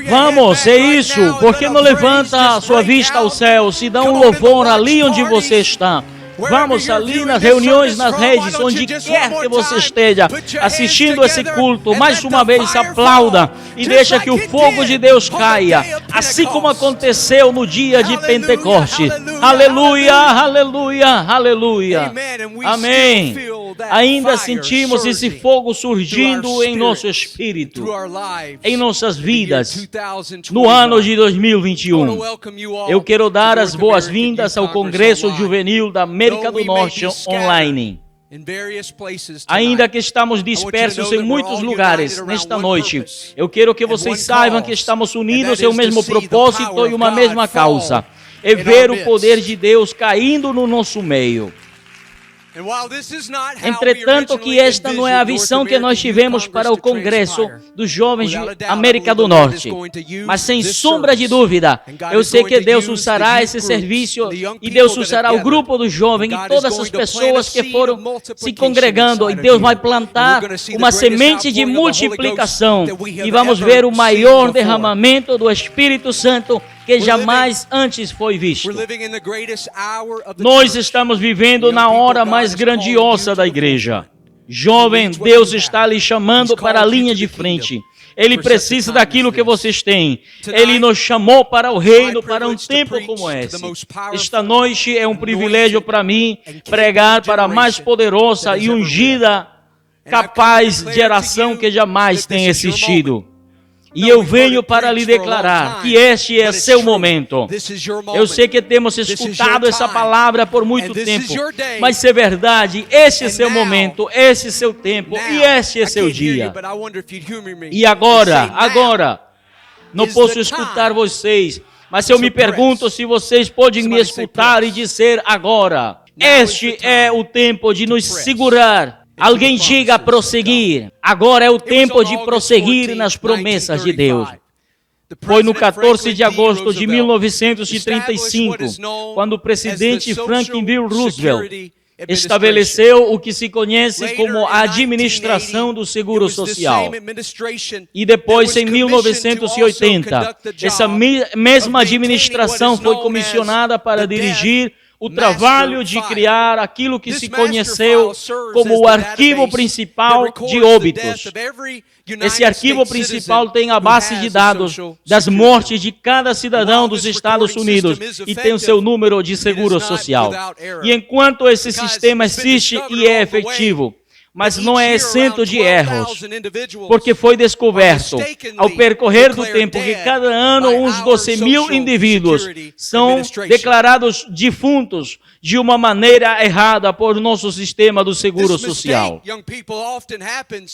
Vamos, é isso. Por que não levanta a sua vista ao céu? Se dá um louvor ali onde você está. Vamos ali nas reuniões, nas redes, onde quer que você esteja assistindo esse culto, mais uma vez aplauda e deixa que o fogo de Deus caia, assim como aconteceu no dia de Pentecostes. Aleluia, aleluia, aleluia. Amém. Ainda sentimos esse fogo surgindo em nosso espírito, em nossas vidas, no ano de 2021. Eu quero dar as boas-vindas ao Congresso Juvenil da América do Norte online. Ainda que estamos dispersos em muitos lugares nesta noite, eu quero que vocês saibam que estamos unidos em um mesmo propósito e uma mesma causa. É ver o poder de Deus caindo no nosso meio. Entretanto, que esta não é a visão que nós tivemos para o Congresso dos Jovens da América do Norte. Mas sem sombra de dúvida, eu sei que Deus usará esse serviço e Deus usará o grupo dos jovens e todas as pessoas que foram se congregando. E Deus vai plantar uma semente de multiplicação. E vamos ver o maior derramamento do Espírito Santo que jamais antes foi visto. Nós estamos vivendo na hora mais grandiosa da igreja. Jovem, Deus está lhe chamando para a linha de frente. Ele precisa daquilo que vocês têm. Ele nos chamou para o reino, para um tempo como esse. Esta noite é um privilégio para mim pregar para a mais poderosa e ungida capaz geração que jamais tem existido. E eu venho para lhe declarar que este é seu momento. Eu sei que temos escutado essa palavra por muito tempo, mas é verdade, este é seu momento, este é seu tempo e este é seu dia. E agora, não posso escutar vocês, mas eu me pergunto se vocês podem me escutar e dizer agora. Este é o tempo de nos segurar. Alguém diga prosseguir. Agora é o tempo de prosseguir nas promessas de Deus. Foi no 14 de agosto de 1935, quando o presidente Franklin D. Roosevelt estabeleceu o que se conhece como a administração do seguro social. E depois, em 1980, essa mesma administração foi comissionada para dirigir o trabalho de criar aquilo que se conheceu como o arquivo principal de óbitos. Esse arquivo principal tem a base de dados das mortes de cada cidadão dos Estados Unidos e tem o seu número de seguro social. E enquanto esse sistema existe e é efetivo, mas não é isento de erros, porque foi descoberto, ao percorrer do tempo, que cada ano uns 12 mil indivíduos são declarados defuntos de uma maneira errada por nosso sistema do seguro social.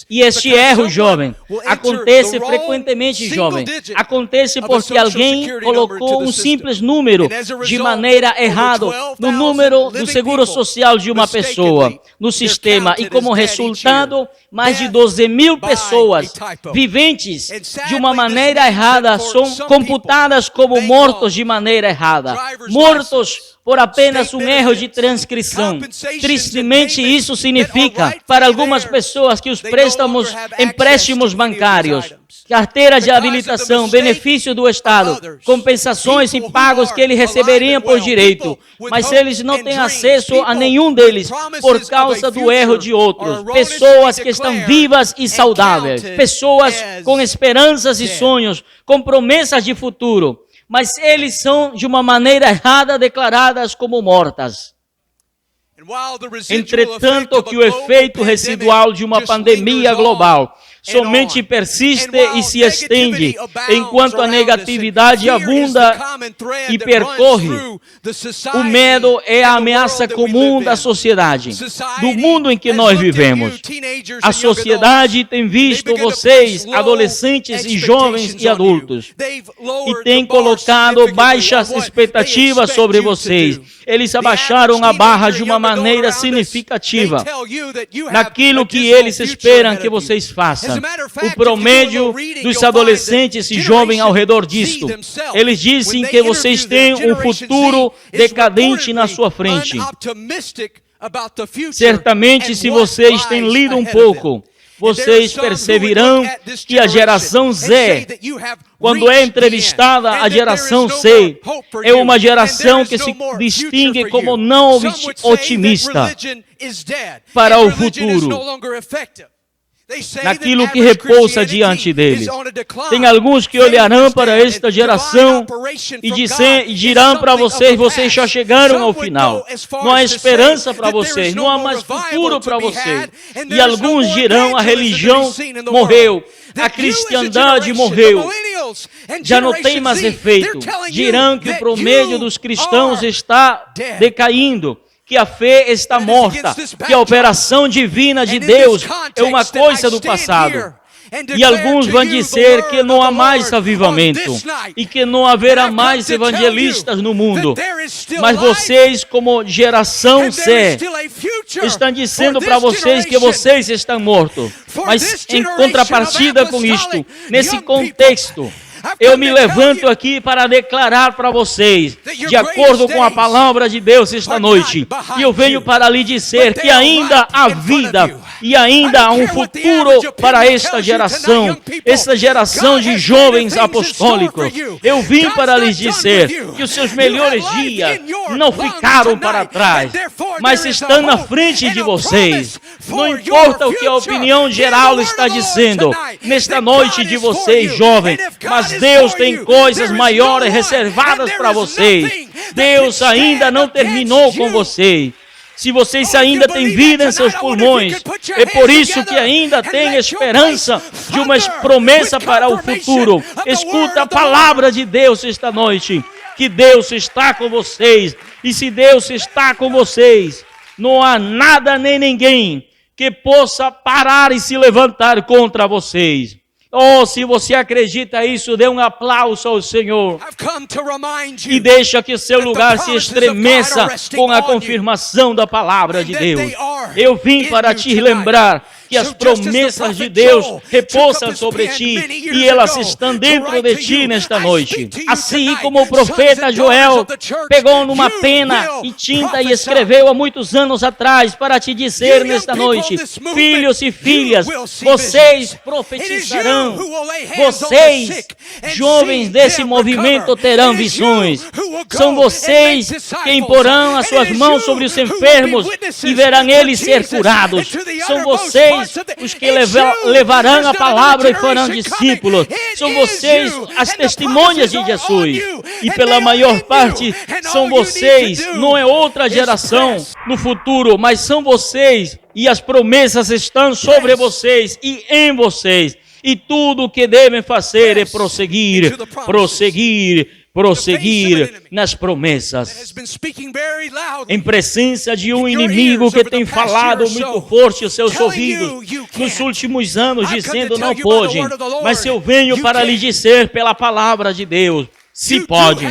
E este erro, jovem, acontece frequentemente, jovem. Acontece porque alguém colocou um simples número de maneira errada no número do seguro social de uma pessoa, no sistema, e como resultado, mais de 12 mil pessoas viventes de uma maneira errada são computadas como mortos de maneira errada. Mortos por apenas um erro de transcrição. Tristemente, isso significa, para algumas pessoas, que os empréstimos bancários, carteira de habilitação, benefício do Estado, compensações e pagos que eles receberiam por direito, mas eles não têm acesso a nenhum deles por causa do erro de outros. Pessoas que estão vivas e saudáveis, pessoas com esperanças e sonhos, com promessas de futuro, mas eles são de uma maneira errada declaradas como mortas. Entretanto, que o efeito residual de uma pandemia global somente persiste e se estende, enquanto a negatividade abunda e percorre. O medo é a ameaça comum da sociedade, do mundo em que nós vivemos. A sociedade tem visto vocês, adolescentes e jovens e adultos, e tem colocado baixas expectativas sobre vocês. Eles abaixaram a barra de uma maneira significativa naquilo que eles esperam que vocês façam. O promédio dos adolescentes e jovens ao redor disto, eles dizem que vocês têm um futuro decadente na sua frente. Certamente, se vocês têm lido um pouco vocês perceberão que a geração Z, quando é entrevistada, a geração C é uma geração que se distingue como não otimista para o futuro, naquilo que repousa diante deles. Tem alguns que olharão para esta geração e dirão para vocês já chegaram ao final. Não há esperança para vocês, não há mais futuro para vocês. E alguns dirão, a religião morreu, a cristiandade morreu, já não tem mais efeito. Dirão que o promédio dos cristãos está decaindo, que a fé está morta, que a operação divina de Deus é uma coisa do passado. E alguns vão dizer que não há mais avivamento e que não haverá mais evangelistas no mundo. Mas vocês, como geração C, estão dizendo para vocês que vocês estão mortos. Mas em contrapartida com isto, nesse contexto, eu me levanto aqui para declarar para vocês, de acordo com a palavra de Deus esta noite, e eu venho para lhe dizer que ainda há vida e ainda há um futuro para esta geração de jovens apostólicos. Eu vim para lhes dizer que os seus melhores dias não ficaram para trás, mas estão na frente de vocês. Não importa o que a opinião geral está dizendo nesta noite de vocês, jovens, mas Deus tem coisas maiores reservadas para vocês. Deus ainda não terminou com vocês. Se vocês ainda têm vida em seus pulmões, é por isso que ainda tem esperança de uma promessa para o futuro. Escuta a palavra de Deus esta noite, que Deus está com vocês. E se Deus está com vocês, não há nada nem ninguém que possa parar e se levantar contra vocês. Oh, se você acredita nisso, dê um aplauso ao Senhor e deixa que seu lugar se estremeça com a confirmação da palavra de Deus. Eu vim para te lembrar que as promessas de Deus repousam sobre ti e elas estão dentro de ti nesta noite. Assim como o profeta Joel pegou numa pena e tinta e escreveu há muitos anos atrás para te dizer nesta noite: filhos e filhas, vocês profetizarão. Vocês, jovens desse movimento, terão visões. São vocês que imporão as suas mãos sobre os enfermos e verão eles ser curados. São vocês os que levarão a palavra e farão discípulos. São vocês as testemunhas de Jesus. E pela maior parte são vocês, não é outra geração no futuro, mas são vocês. E as promessas estão sobre vocês e em vocês. E tudo o que devem fazer é prosseguir nas promessas. Em presença de um inimigo que tem falado muito forte aos seus ouvidos nos últimos anos, dizendo não pode. Mas eu venho para lhe dizer pela palavra de Deus, se pode.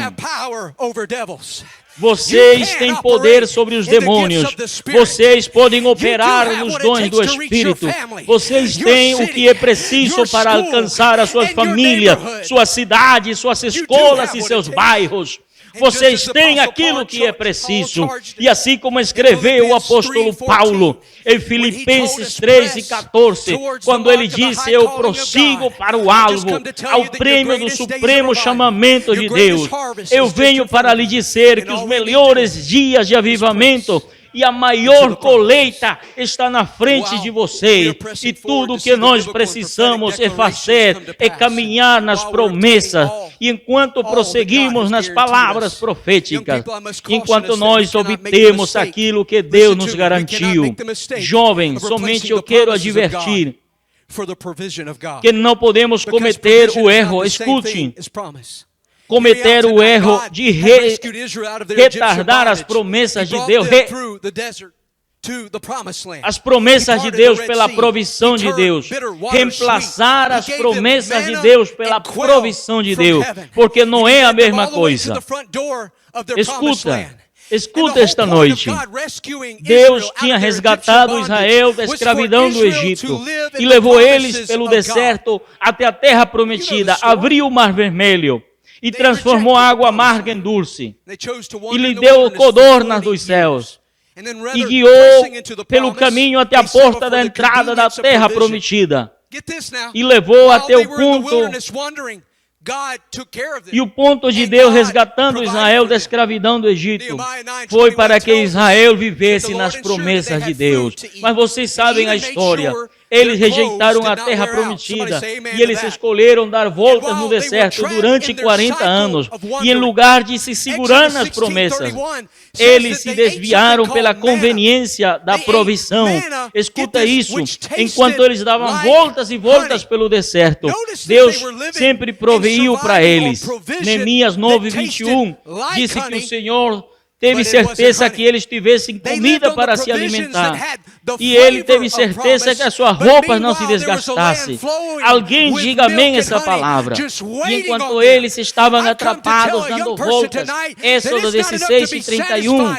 Vocês têm poder sobre os demônios. Vocês podem operar nos dons do Espírito. Vocês têm o que é preciso para alcançar as suas famílias, suas cidades, suas escolas e seus bairros. Vocês têm aquilo que é preciso. E assim como escreveu o apóstolo Paulo em Filipenses 3:14, quando ele disse: eu prossigo para o alvo, ao prêmio do supremo chamamento de Deus. Eu venho para lhe dizer que os melhores dias de avivamento e a maior colheita está na frente de vocês. E tudo o que nós precisamos é fazer, é caminhar nas promessas. E enquanto prosseguimos nas palavras proféticas, enquanto nós obtemos aquilo que Deus nos garantiu. Jovens, somente eu quero advertir que não podemos cometer o erro, escute, cometer o erro de retardar as promessas de Deus, as promessas de Deus pela provisão de Deus, reemplaçar as promessas de Deus pela provisão de Deus, porque não é a mesma coisa. Escuta esta noite. Deus tinha resgatado Israel da escravidão do Egito e levou eles pelo deserto até a terra prometida, abriu o mar vermelho e transformou a água amarga em doce, e lhe deu codornas dos céus. e guiou pelo caminho até a porta da entrada da terra prometida. E levou até o ponto, e o ponto de Deus resgatando Israel da escravidão do Egito foi para que Israel vivesse nas promessas de Deus. Mas vocês sabem a história. Eles rejeitaram a terra prometida e eles escolheram dar voltas no deserto durante 40 anos. E em lugar de se segurar nas promessas, eles se desviaram pela conveniência da provisão. Escuta isso, enquanto eles davam voltas e voltas pelo deserto, Deus sempre proveiu para eles. Neemias 9:21 disse que o Senhor teve certeza que eles tivessem comida para se alimentar. E ele teve certeza que as suas roupas não se desgastassem. Alguém diga amém essa palavra. E enquanto eles estavam atrapados, dando voltas, Êxodo 16:31,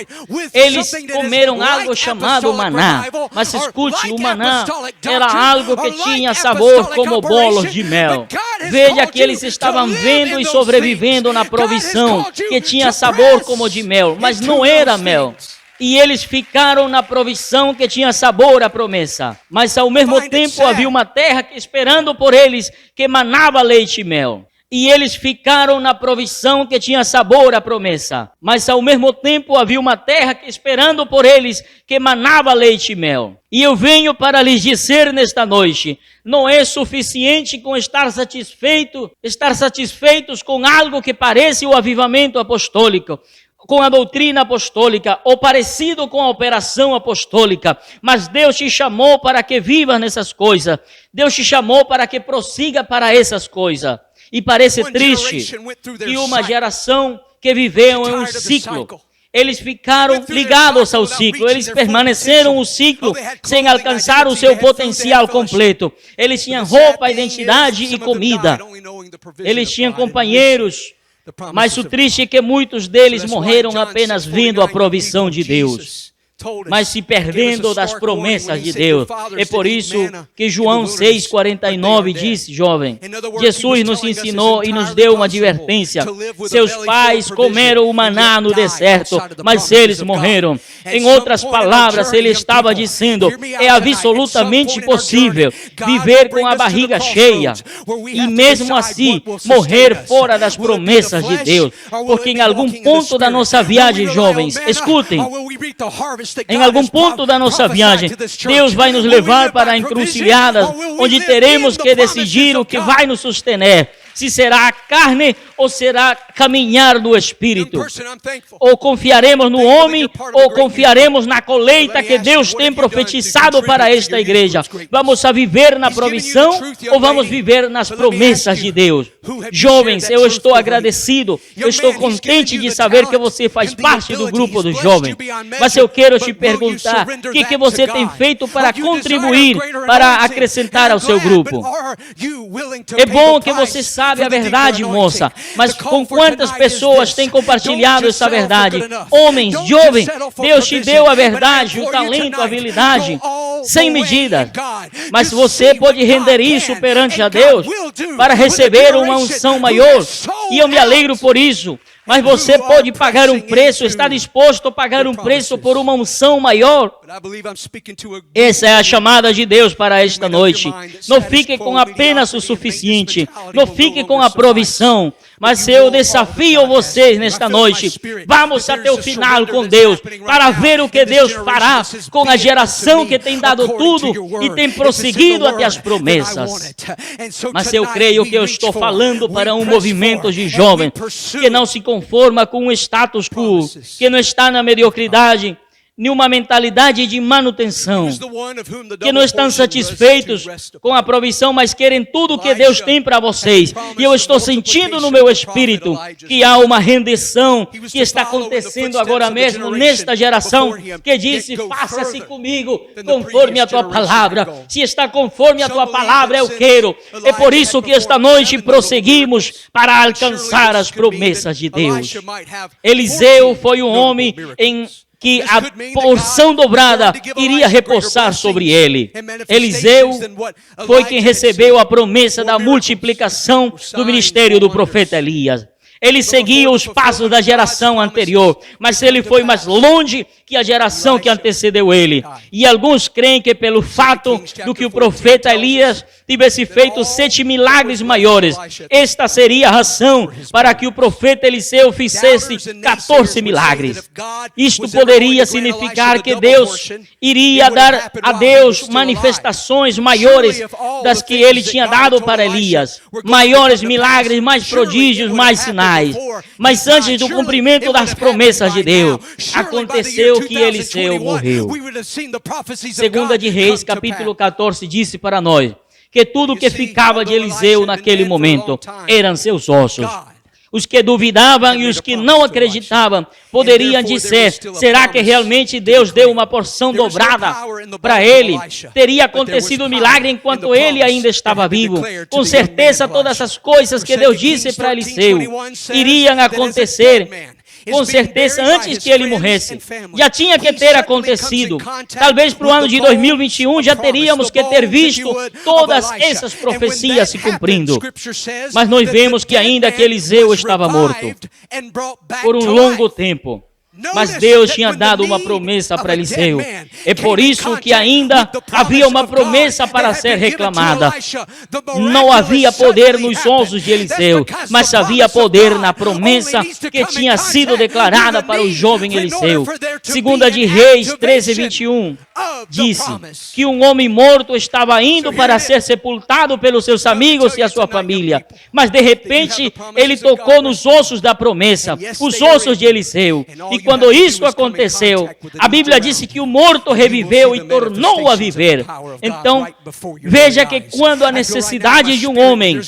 eles comeram algo chamado maná. Mas escute, o maná era algo que tinha sabor como bolos de mel. Veja que eles estavam vendo e sobrevivendo na provisão, que tinha sabor como de mel, mas não era mel. E eles ficaram na provisão que tinha sabor à promessa. Mas ao mesmo tempo havia uma terra esperando por eles que manava leite e mel. E eles ficaram na provisão que tinha sabor à promessa. Mas ao mesmo tempo havia uma terra esperando por eles que manava leite e mel. E eu venho para lhes dizer nesta noite, não é suficiente com estar satisfeitos com algo que parece o avivamento apostólico, com a doutrina apostólica, ou parecido com a operação apostólica, mas Deus te chamou para que vivas nessas coisas. Deus te chamou para que prossiga para essas coisas. E parece triste que uma geração que viveu em um ciclo, eles ficaram ligados ao ciclo, eles permaneceram no ciclo sem alcançar o seu potencial completo. Eles tinham roupa, identidade e comida. Eles tinham companheiros, mas o triste é que muitos deles morreram apenas vendo a provisão de Deus, mas se perdendo das promessas de Deus. É por isso que João 6,49 disse, jovem, Jesus nos ensinou e nos deu uma advertência. Seus pais comeram o maná no deserto, mas eles morreram. Em outras palavras, ele estava dizendo, é absolutamente possível viver com a barriga cheia e mesmo assim morrer fora das promessas de Deus. Porque em algum ponto da nossa viagem, jovens, escutem, em algum ponto da nossa viagem, Deus vai nos levar para encruzilhadas, onde teremos que decidir o que vai nos sustentar. Se será a carne ou será caminhar no Espírito. Ou confiaremos no homem ou confiaremos na colheita que Deus tem profetizado para esta igreja. Vamos a viver na provisão ou vamos viver nas promessas de Deus? Jovens, eu estou agradecido, eu estou contente de saber que você faz parte do grupo dos jovens. Mas eu quero te perguntar, o que você tem feito para contribuir, para acrescentar ao seu grupo? É bom que você saiba a verdade, moça, mas com quantas pessoas têm compartilhado essa verdade? Homens, jovens, Deus te deu a verdade, o talento, a habilidade, sem medida. Mas você pode render isso perante a Deus para receber uma unção maior, e eu me alegro por isso. Mas você pode pagar um preço, está disposto a pagar um preço por uma unção maior? Essa é a chamada de Deus para esta noite. Não fique com apenas o suficiente, não fique com a provisão, mas eu desafio vocês nesta noite. Vamos até o final com Deus, para ver o que Deus fará com a geração que tem dado tudo e tem prosseguido até as promessas. Mas eu creio que eu estou falando para um movimento de jovens que não se conforma com um status quo, que não está na mediocridade, nenhuma mentalidade de manutenção, que não estão satisfeitos com a provisão, mas querem tudo o que Deus tem para vocês. E eu estou sentindo no meu espírito que há uma rendição que está acontecendo agora mesmo nesta geração, que disse, faça-se comigo conforme a tua palavra. Se está conforme a tua palavra, eu quero. É por isso que esta noite prosseguimos para alcançar as promessas de Deus. Eliseu foi um homem que a porção dobrada iria repousar sobre ele. Eliseu foi quem recebeu a promessa da multiplicação do ministério do profeta Elias. Ele seguia os passos da geração anterior, mas ele foi mais longe que a geração que antecedeu ele. E alguns creem que pelo fato do que o profeta Elias tivesse feito 7 milagres maiores, esta seria a razão para que o profeta Eliseu fizesse 14 milagres. Isto poderia significar que Deus iria dar a Deus manifestações maiores das que ele tinha dado para Elias. Maiores milagres, mais prodígios, mais sinais. Mas antes do cumprimento das promessas de Deus, aconteceu que Eliseu morreu. Segunda de Reis, capítulo 14, disse para nós que tudo que ficava de Eliseu naquele momento eram seus ossos. Os que duvidavam e os que não acreditavam poderiam dizer, será que realmente Deus deu uma porção dobrada para ele? Teria acontecido um milagre enquanto ele ainda estava vivo. Com certeza todas as coisas que Deus disse para Eliseu iriam acontecer. Com certeza, antes que ele morresse, já tinha que ter acontecido. Talvez para o ano de 2021 já teríamos que ter visto todas essas profecias se cumprindo. Mas nós vemos que ainda que Eliseu estava morto por um longo tempo. Mas Deus tinha dado uma promessa para Eliseu. É por isso que ainda havia uma promessa para ser reclamada. Não havia poder nos ossos de Eliseu, mas havia poder na promessa que tinha sido declarada para o jovem Eliseu. Segunda de Reis 13:21 disse que um homem morto estava indo para ser sepultado pelos seus amigos e a sua família. Mas de repente ele tocou nos ossos da promessa, os ossos de Eliseu. E quando isso aconteceu, a Bíblia disse que o morto reviveu e tornou a viver. Então, veja que quando a necessidade de um homem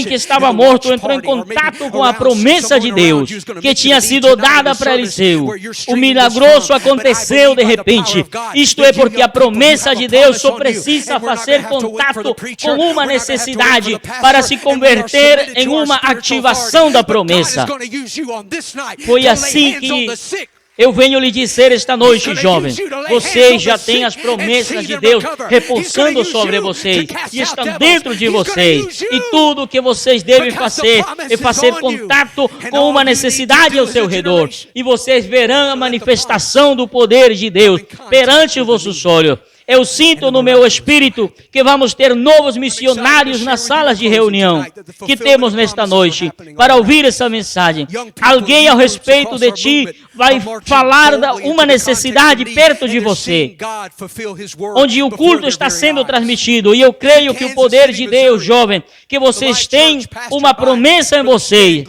que estava morto entrou em contato com a promessa de Deus, que tinha sido dada para Eliseu, o milagroso aconteceu de repente. Isto é porque a promessa de Deus só precisa fazer contato com uma necessidade para se converter em uma ativação da promessa. Foi assim que eu venho lhe dizer esta noite, jovem, vocês já têm as promessas de Deus repousando sobre vocês e estão dentro de vocês. E tudo o que vocês devem fazer é fazer contato com uma necessidade ao seu redor. E vocês verão a manifestação do poder de Deus perante os vossos olhos. Eu sinto no meu espírito que vamos ter novos missionários nas salas de reunião que temos nesta noite para ouvir essa mensagem. Alguém ao respeito de ti vai falar de uma necessidade perto de você, onde o culto está sendo transmitido. E eu creio que o poder de Deus, jovem, que vocês têm uma promessa em vocês.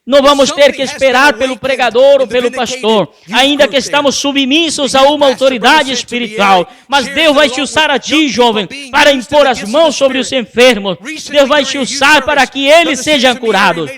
Não vamos ter que esperar pelo pregador ou pelo pastor, ainda que estamos submissos a uma autoridade espiritual. Mas Deus vai te usar a ti, jovem, para impor as mãos sobre os enfermos. Deus vai te usar para que eles sejam curados.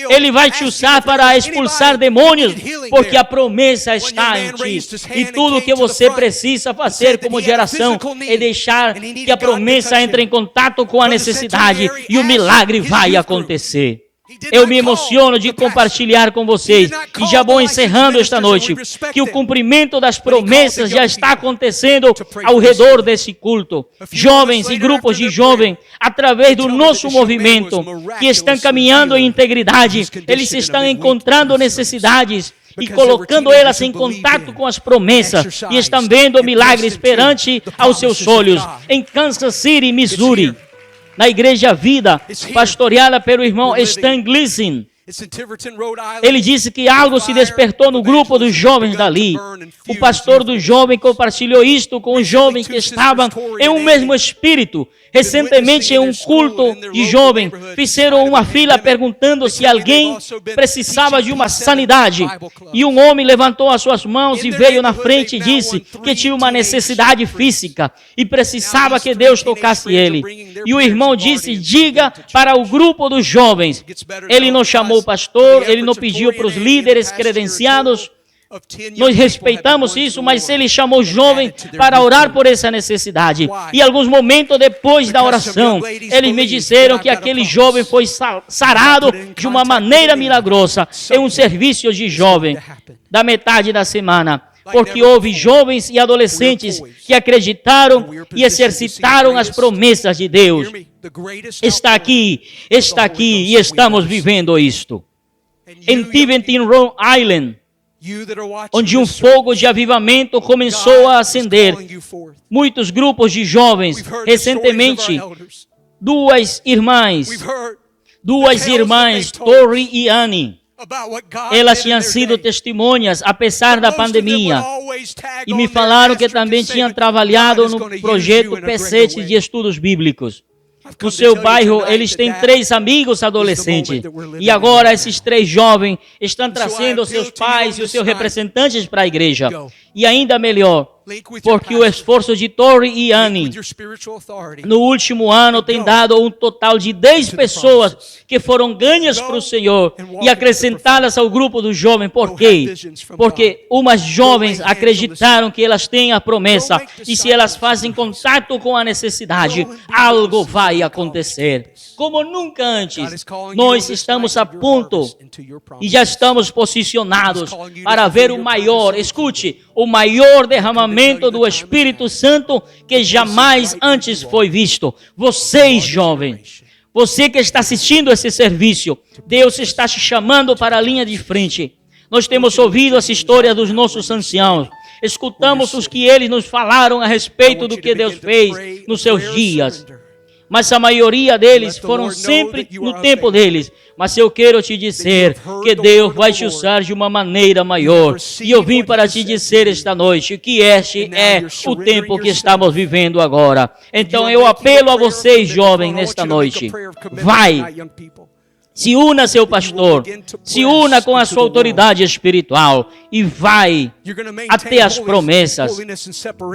Ele vai te usar para expulsar demônios, porque a promessa está em ti. E tudo o que você precisa fazer como geração é deixar que a promessa entre em contato com a necessidade e o milagre vai acontecer. Eu me emociono de compartilhar com vocês, e já vou encerrando esta noite, que o cumprimento das promessas já está acontecendo ao redor desse culto. Jovens e grupos de jovens, através do nosso movimento, que estão caminhando em integridade, eles estão encontrando necessidades e colocando elas em contato com as promessas, e estão vendo milagres perante aos seus olhos, em Kansas City, Missouri. Na Igreja Vida, pastoreada pelo irmão Stan Gleason. Ele disse que algo se despertou no grupo dos jovens dali. O pastor do jovem compartilhou isto com os jovens que estavam em um mesmo espírito. Recentemente, em um culto de jovem, fizeram uma fila perguntando se alguém precisava de uma sanidade. E um homem levantou as suas mãos e veio na frente e disse que tinha uma necessidade física e precisava que Deus tocasse ele. E o irmão disse, diga para o grupo dos jovens. Ele não chamou o pastor, ele não pediu para os líderes credenciados. Nós respeitamos isso, mas ele chamou o jovem para orar por essa necessidade. E alguns momentos depois da oração, eles me disseram que aquele jovem foi sarado de uma maneira milagrosa em um serviço de jovem da metade da semana. Porque houve jovens e adolescentes que acreditaram e exercitaram as promessas de Deus. Está aqui e estamos vivendo isto. Em Tiverton, Rhode Island, onde um fogo de avivamento começou a acender. Muitos grupos de jovens, recentemente, duas irmãs, Tori e Annie, elas tinham sido testemunhas, apesar da pandemia, e me falaram que também tinham trabalhado no projeto P7 de estudos bíblicos. No seu bairro, eles têm 3 amigos adolescentes. E agora esses 3 jovens estão trazendo os seus pais e os seus representantes para a igreja. E ainda melhor, porque o esforço de Tori e Annie no último ano tem dado um total de 10 pessoas que foram ganhas para o Senhor e acrescentadas ao grupo dos jovens. Por quê? Porque umas jovens acreditaram que elas têm a promessa e se elas fazem contato com a necessidade, algo vai acontecer. Como nunca antes, nós estamos a ponto e já estamos posicionados para ver o maior, escute, o maior derramamento do Espírito Santo que jamais antes foi visto. Vocês, jovens, você que está assistindo esse serviço, Deus está te chamando para a linha de frente. Nós temos ouvido as histórias dos nossos anciãos, escutamos os que eles nos falaram a respeito do que Deus fez nos seus dias. Mas a maioria deles foram sempre no tempo deles. Mas eu quero te dizer que Deus vai te usar de uma maneira maior. E eu vim para te dizer esta noite que este é o tempo que estamos vivendo agora. Então eu apelo a vocês, jovens, nesta noite. Vai! Se una a seu pastor, se una com a sua autoridade espiritual e vai até as promessas.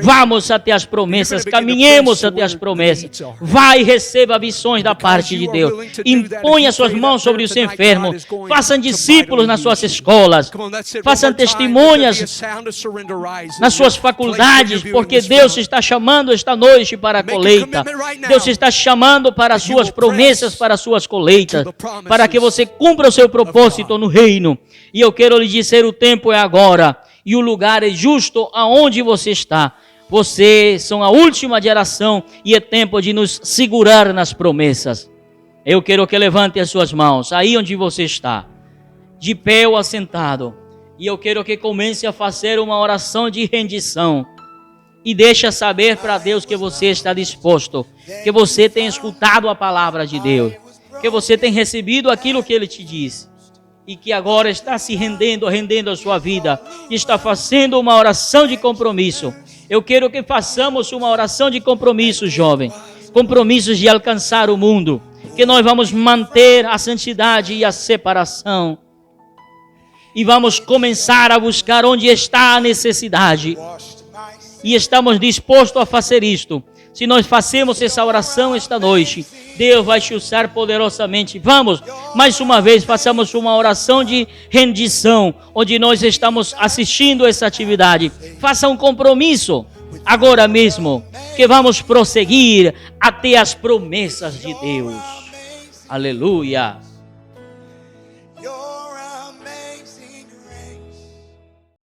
Vamos até as promessas, caminhemos até as promessas. Vai e receba visões da parte de Deus. Imponha suas mãos sobre os enfermos. Façam discípulos nas suas escolas. Façam testemunhas nas suas faculdades, porque Deus está chamando esta noite para a colheita. Deus está chamando para as suas promessas, para as suas colheitas, para que você cumpra o seu propósito no reino. E eu quero lhe dizer, o tempo é agora, e o lugar é justo aonde você está. Vocês são a última geração, e é tempo de nos segurar nas promessas. Eu quero que levante as suas mãos, aí onde você está, de pé ou assentado, e eu quero que comece a fazer uma oração de rendição. E deixa saber para Deus que você está disposto, que você tem escutado a palavra de Deus, que você tem recebido aquilo que Ele te disse e que agora está se rendendo a sua vida e está fazendo uma oração de compromisso. Eu quero que façamos uma oração de compromisso, jovem, compromissos de alcançar o mundo, que nós vamos manter a santidade e a separação e vamos começar a buscar onde está a necessidade e estamos dispostos a fazer isto. Se nós fazemos essa oração esta noite, Deus vai te usar poderosamente. Vamos, mais uma vez, façamos uma oração de rendição, onde nós estamos assistindo essa atividade. Faça um compromisso, agora mesmo, que vamos prosseguir até as promessas de Deus. Aleluia.